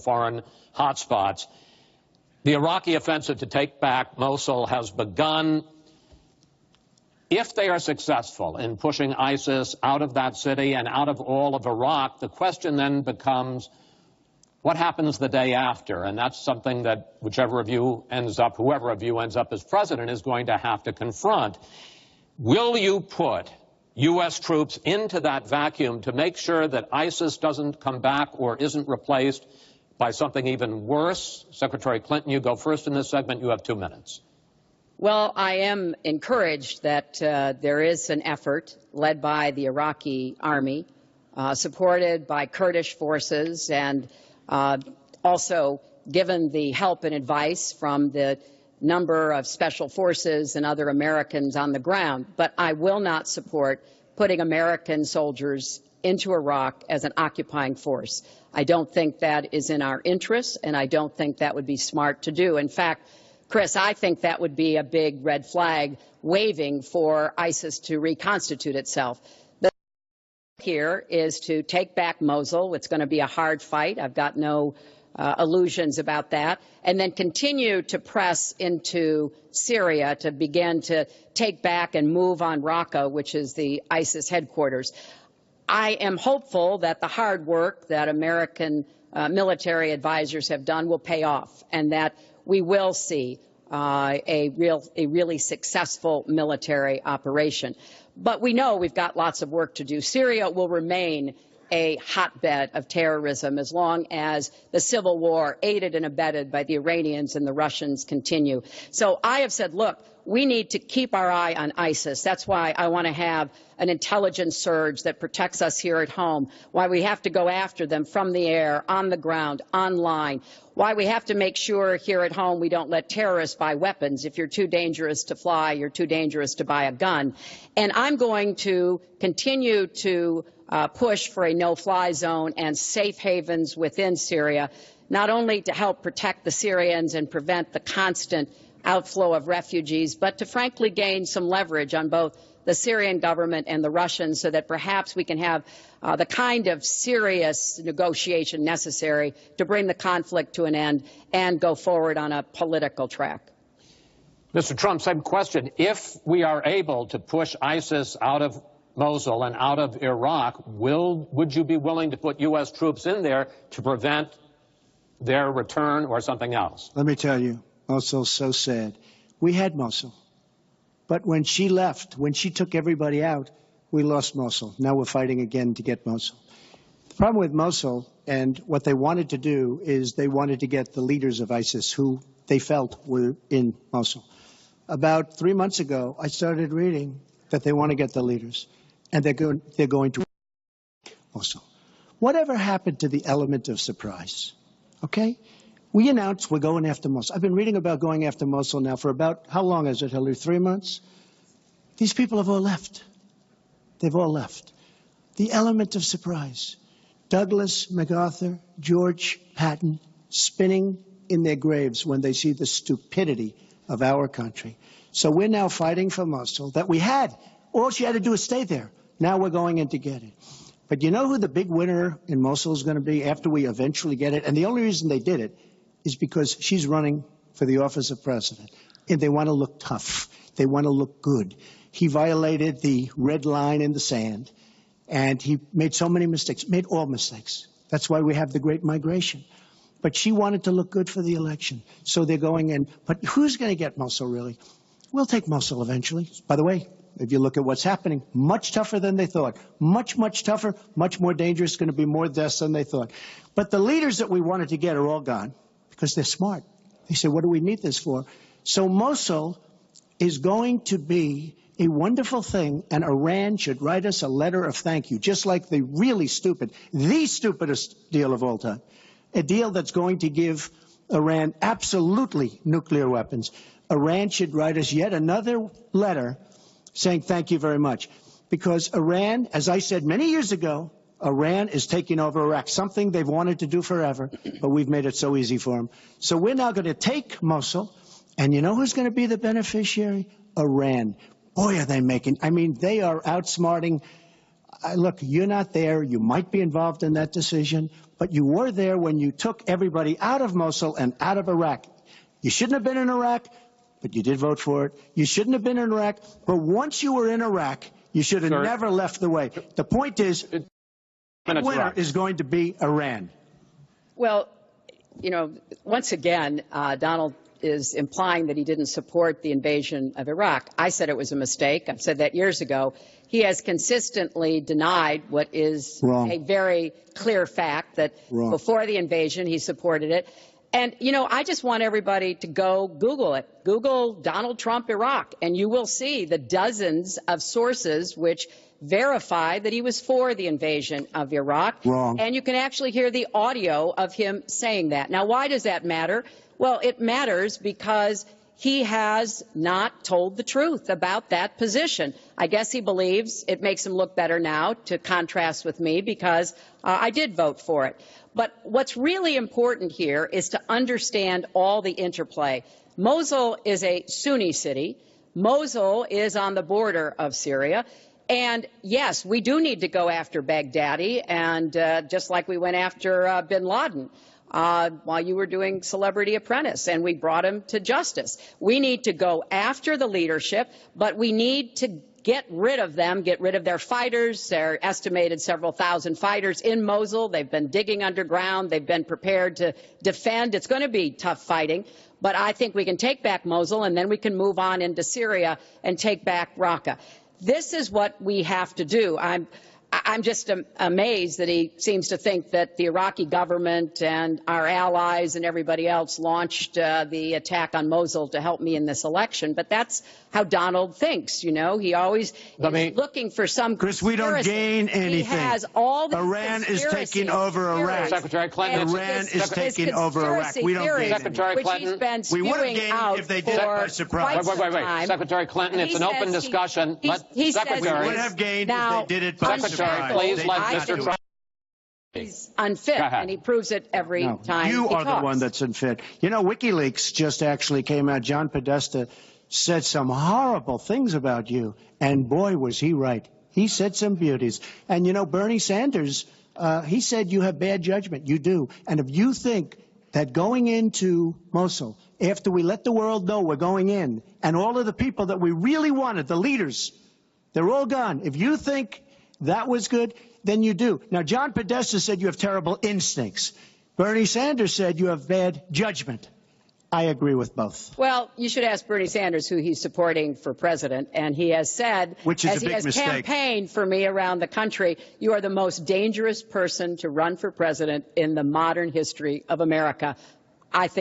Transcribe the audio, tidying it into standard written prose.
foreign hotspots. The Iraqi offensive to take back Mosul has begun. If they are successful in pushing ISIS out of that city and out of all of Iraq, the question then becomes, what happens the day after? And that's something that whoever of you ends up as president is going to have to confront. Will you put U.S. troops into that vacuum to make sure that ISIS doesn't come back or isn't replaced by something even worse? Secretary Clinton, you go first in this segment. You have 2 minutes. Well, I am encouraged that there is an effort led by the Iraqi army, supported by Kurdish forces, and also given the help and advice from the number of special forces and other Americans on the ground. But I will not support putting American soldiers into Iraq as an occupying force. I don't think that is in our interests, and I don't think that would be smart to do. In fact, Chris, I think that would be a big red flag waving for ISIS to reconstitute itself. The here is to take back Mosul. It's going to be a hard fight. I've got no illusions about that. And then continue to press into Syria to begin to take back and move on Raqqa, which is the ISIS headquarters. I am hopeful that the hard work that American military advisors have done will pay off, and that we will see a really successful military operation. But we know we've got lots of work to do. Syria will remain a hotbed of terrorism as long as the civil war, aided and abetted by the Iranians and the Russians, continue. So I have said, look, we need to keep our eye on ISIS. That's why I want to have an intelligence surge that protects us here at home, why we have to go after them from the air, on the ground, online, why we have to make sure here at home we don't let terrorists buy weapons. If you're too dangerous to fly, you're too dangerous to buy a gun. And I'm going to continue to push for a no-fly zone and safe havens within Syria, not only to help protect the Syrians and prevent the constant outflow of refugees, but to frankly gain some leverage on both the Syrian government and the Russians so that perhaps we can have the kind of serious negotiation necessary to bring the conflict to an end and go forward on a political track. Mr. Trump, same question. If we are able to push ISIS out of Mosul and out of Iraq, would you be willing to put U.S. troops in there to prevent their return or something else? Let me tell you, Mosul's so sad. We had Mosul. But when she left, when she took everybody out, we lost Mosul. Now we're fighting again to get Mosul. The problem with Mosul and what they wanted to do is they wanted to get the leaders of ISIS who they felt were in Mosul. About 3 months ago, I started reading that they want to get the leaders, and they're going to Mosul. Whatever happened to the element of surprise? Okay? We announced we're going after Mosul. I've been reading about going after Mosul now for about, how long is it, Hillary? 3 months? These people have all left. They've all left. The element of surprise. Douglas, MacArthur, George Patton spinning in their graves when they see the stupidity of our country. So we're now fighting for Mosul that we had. All she had to do is stay there. Now we're going in to get it. But you know who the big winner in Mosul is going to be after we eventually get it? And the only reason they did it is because she's running for the office of president. And they want to look tough. They want to look good. He violated the red line in the sand. And he made so many mistakes, made all mistakes. That's why we have the Great Migration. But she wanted to look good for the election. So they're going in. But who's going to get Mosul, really? We'll take Mosul eventually. By the way, if you look at what's happening, much tougher than they thought. Much, much tougher, much more dangerous, going to be more deaths than they thought. But the leaders that we wanted to get are all gone because they're smart. They said, what do we need this for? So Mosul is going to be a wonderful thing, and Iran should write us a letter of thank you, just like the really stupid, the stupidest deal of all time, a deal that's going to give Iran absolutely nuclear weapons. Iran should write us yet another letter saying thank you very much, because Iran, as I said many years ago, Iran is taking over Iraq, something they've wanted to do forever, but we've made it so easy for them. So we're now going to take Mosul, and you know who's going to be the beneficiary? Iran. Boy, are they making, I mean, they are outsmarting Look, you're not there. You might be involved in that decision, but you were there when you took everybody out of Mosul and out of Iraq. You shouldn't have been in Iraq, but you did vote for it. You shouldn't have been in Iraq, but once you were in Iraq, you should have never left the way. The point is, the winner is going to be Iran. Well, you know, once again, Donald is implying that he didn't support the invasion of Iraq. I said it was a mistake. I've said that years ago. He has consistently denied what is a very clear fact, that before the invasion, he supported it. And, you know, I just want everybody to go Google it. Google Donald Trump Iraq, and you will see the dozens of sources which verify that he was for the invasion of Iraq. And you can actually hear the audio of him saying that. Now, why does that matter? Well, it matters because he has not told the truth about that position. I guess he believes it makes him look better now, to contrast with me, because I did vote for it. But what's really important here is to understand all the interplay. Mosul is a Sunni city. Mosul is on the border of Syria. And, yes, we do need to go after Baghdadi, and just like we went after bin Laden while you were doing Celebrity Apprentice, and we brought him to justice. We need to go after the leadership, but we need to get rid of them, get rid of their fighters. They're estimated several thousand fighters in Mosul. They've been digging underground. They've been prepared to defend. It's going to be tough fighting, but I think we can take back Mosul, and then we can move on into Syria and take back Raqqa. This is what we have to do. I'm just amazed that he seems to think that the Iraqi government and our allies and everybody else launched the attack on Mosul to help me in this election. But that's how Donald thinks, you know. He always is looking for some Chris, we don't gain anything. He has all the Iran is taking over Iraq. Secretary Clinton. Iran is taking over Iraq. We don't gain Secretary Clinton. We would have gained if they did it by surprise. Wait. Secretary Clinton, it's an open discussion. Secretary, we would have gained if they did it by surprise. Please let Mr. Trump. He's unfit, and he proves it every time you he are talks. The one that's unfit. You know, WikiLeaks just actually came out. John Podesta said some horrible things about you, and boy, was he right. He said some beauties. And, you know, Bernie Sanders, he said you have bad judgment. You do. And if you think that going into Mosul, after we let the world know we're going in, and all of the people that we really wanted, the leaders, they're all gone. If you think that was good, then you do. Now, John Podesta said you have terrible instincts. Bernie Sanders said you have bad judgment. I agree with both. Well, you should ask Bernie Sanders who he's supporting for president, and he has said, which is as a big he has mistake. campaigned for me around the country, you are the most dangerous person to run for president in the modern history of America. I think